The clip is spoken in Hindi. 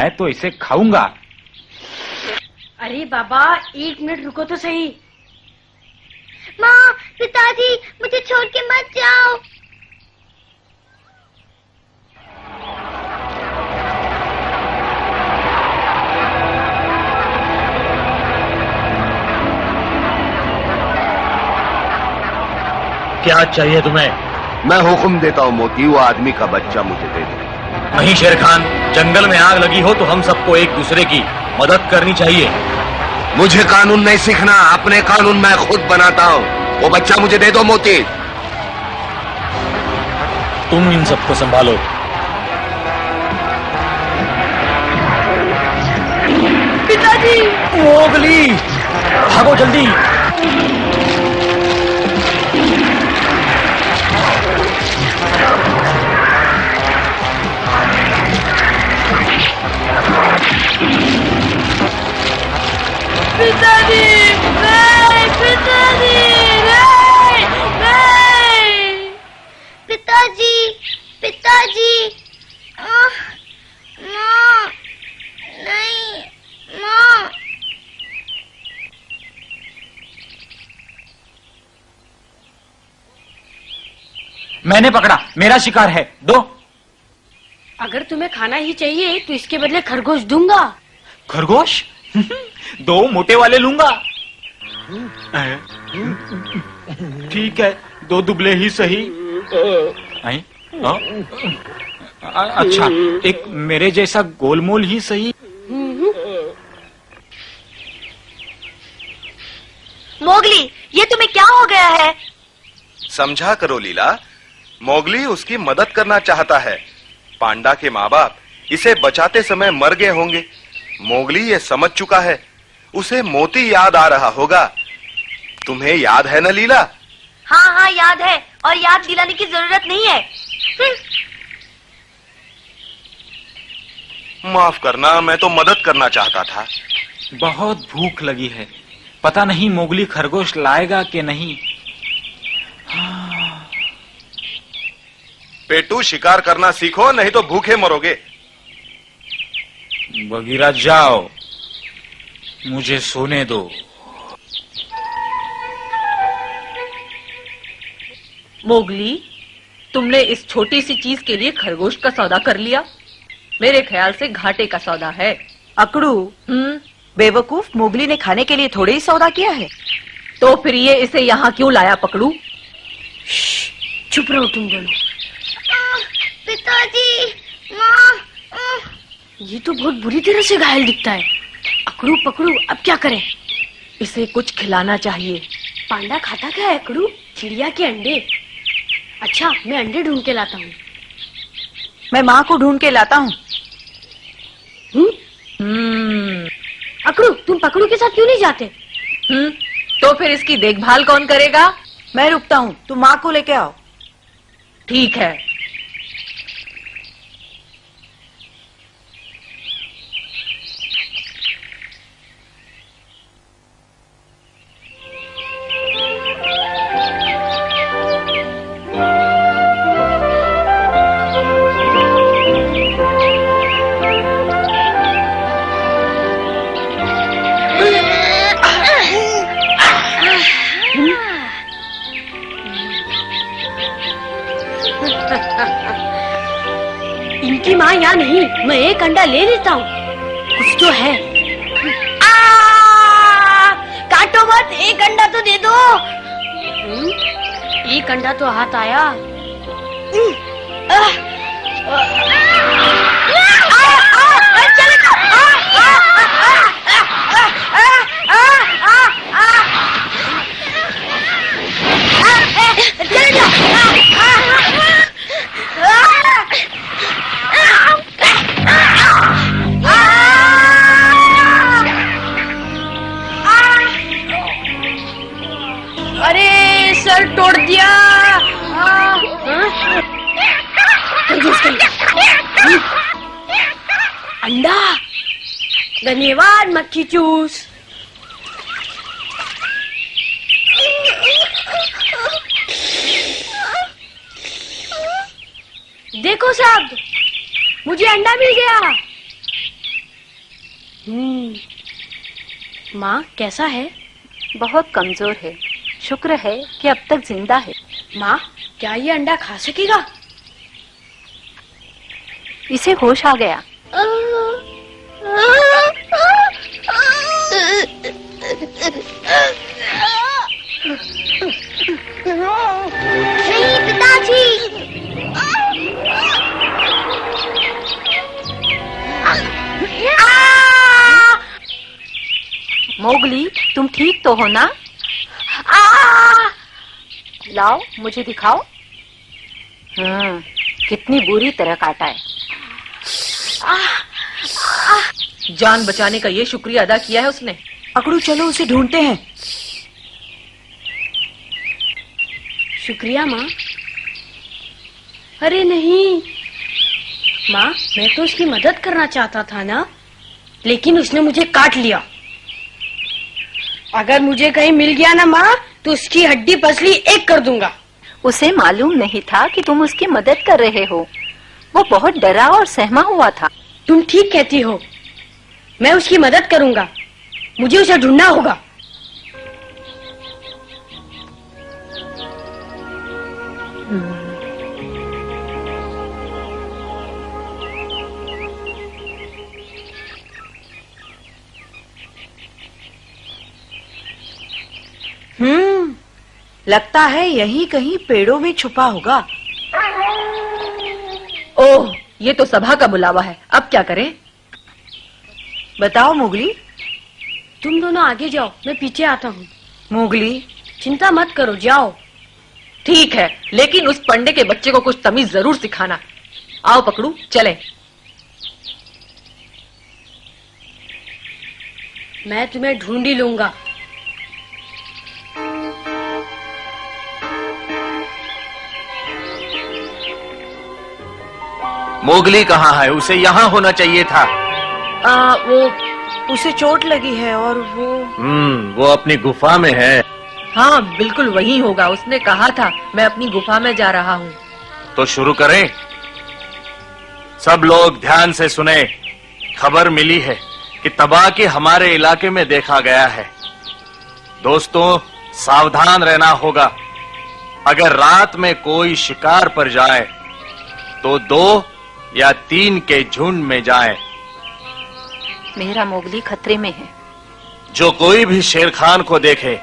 मैं तो इसे खाऊंगा। अरे बाबा, 1 मिनट रुको तो सही। माँ, पिताजी, मुझे छोड़ के मत जाओ। क्या चाहिए तुम्हें? मैं हुक्म देता हूँ मोती, वो आदमी का बच्चा मुझे दे दे। नहीं शेर खान, जंगल में आग लगी हो तो हम सबको एक दूसरे की मदद करनी चाहिए। मुझे कानून नहीं सीखना, अपने कानून मैं खुद बनाता हूँ। वो बच्चा मुझे दे दो मोती। तुम इन सबको संभालो। पिताजी! मोगली, भागो जल्दी। पिताजी! नहीं! पिताजी! नहीं! नहीं! पिताजी, पिताजी, माँ, नहीं, माँ। मैंने पकड़ा, मेरा शिकार है, दो। अगर तुम्हें खाना ही चाहिए तो इसके बदले खरगोश दूंगा। खरगोश? दो मोटे वाले लूंगा। ठीक है, दो दुबले ही सही। अच्छा, एक मेरे जैसा गोलमोल ही सही। मोगली, ये तुम्हें क्या हो गया है? समझा करो लीला, मोगली उसकी मदद करना चाहता है। पांडा के माँ बाप इसे बचाते समय मर गए होंगे। मोगली ये समझ चुका है, उसे मोती याद आ रहा होगा। तुम्हें याद है ना लीला? हाँ हाँ, याद है, और याद दिलाने की जरूरत नहीं है। माफ करना, मैं तो मदद करना चाहता था। बहुत भूख लगी है, पता नहीं मोगली खरगोश लाएगा कि नहीं। पेटू, शिकार करना सीखो, नहीं तो भूखे मरोगे। बगीरा जाओ, मुझे सोने दो। मोगली, तुमने इस छोटी सी चीज के लिए खरगोश का सौदा कर लिया? मेरे ख्याल से घाटे का सौदा है। अकड़ू, बेवकूफ, मोगली ने खाने के लिए थोड़े ही सौदा किया है। तो फिर ये इसे यहाँ क्यों लाया पकड़ू? चुप रहो तुम दोनों। पिताजी, माँ। ये तो बहुत बुरी तरह से घायल दिखता है। अकड़ू पकड़ू, अब क्या करें? इसे कुछ खिलाना चाहिए। पांडा खाता क्या है अकड़ू? चिड़िया के अंडे। अच्छा, मैं अंडे ढूंढ के लाता हूँ। मैं माँ को ढूंढ के लाता हूँ। अकड़ू, तुम पकड़ू के साथ क्यों नहीं जाते? तो फिर इसकी देखभाल कौन करेगा? मैं रुकता हूँ, तुम माँ को लेके आओ। ठीक है। इनकी माँ यहाँ नहीं, मैं एक अंडा ले लेता हूँ, कुछ तो है। काटो मत, एक अंडा तो दे दो। एक अंडा तो हाथ आया। अरे सर तोड़ दिया। अंडा, धन्यवाद मक्खी चूस। देखो साहब, मुझे अंडा मिल गया। माँ कैसा है? बहुत कमजोर है। शुक्र है कि अब तक जिंदा है। माँ क्या ये अंडा खा सकेगा? इसे होश आ गया। नहीं पिताजी। मोगली, तुम ठीक तो हो ना? लाओ मुझे दिखाओ। कितनी बुरी तरह काटा है। जान बचाने का ये शुक्रिया अदा किया है उसने। अकड़ू चलो उसे ढूंढते हैं। शुक्रिया माँ। अरे नहीं माँ, मैं तो उसकी मदद करना चाहता था ना, लेकिन उसने मुझे काट लिया। अगर मुझे कहीं मिल गया ना माँ, तो उसकी हड्डी पसली एक कर दूंगा। उसे मालूम नहीं था कि तुम उसकी मदद कर रहे हो। वो बहुत डरा और सहमा हुआ था। तुम ठीक कहती हो, मैं उसकी मदद करूंगा। मुझे उसे ढूंढना होगा। लगता है यहीं कहीं पेड़ों में छुपा होगा। ओह, ये तो सभा का बुलावा है। अब क्या करें? बताओ मोगली। तुम दोनों आगे जाओ, मैं पीछे आता हूँ। मोगली चिंता मत करो, जाओ। ठीक है, लेकिन उस पंडे के बच्चे को कुछ तमीज जरूर सिखाना। आओ पकड़ू, चले। मैं तुम्हें ढूंढ ही लूंगा। मोगली कहाँ है? उसे यहाँ होना चाहिए था। वो उसे चोट लगी है और वो अपनी गुफा में है। हाँ, बिल्कुल वही होगा। उसने कहा था मैं अपनी गुफा में जा रहा हूँ। तो शुरू करें। सब लोग ध्यान से सुने। खबर मिली है कि तबाकी हमारे इलाके में देखा गया है। दोस्तों, सावधान रहना होगा। अगर रात में कोई शिकार पर जाए तो 2 या 3 के झुंड में जाए। मेरा मोगली खतरे में है। जो कोई भी शेर खान को देखे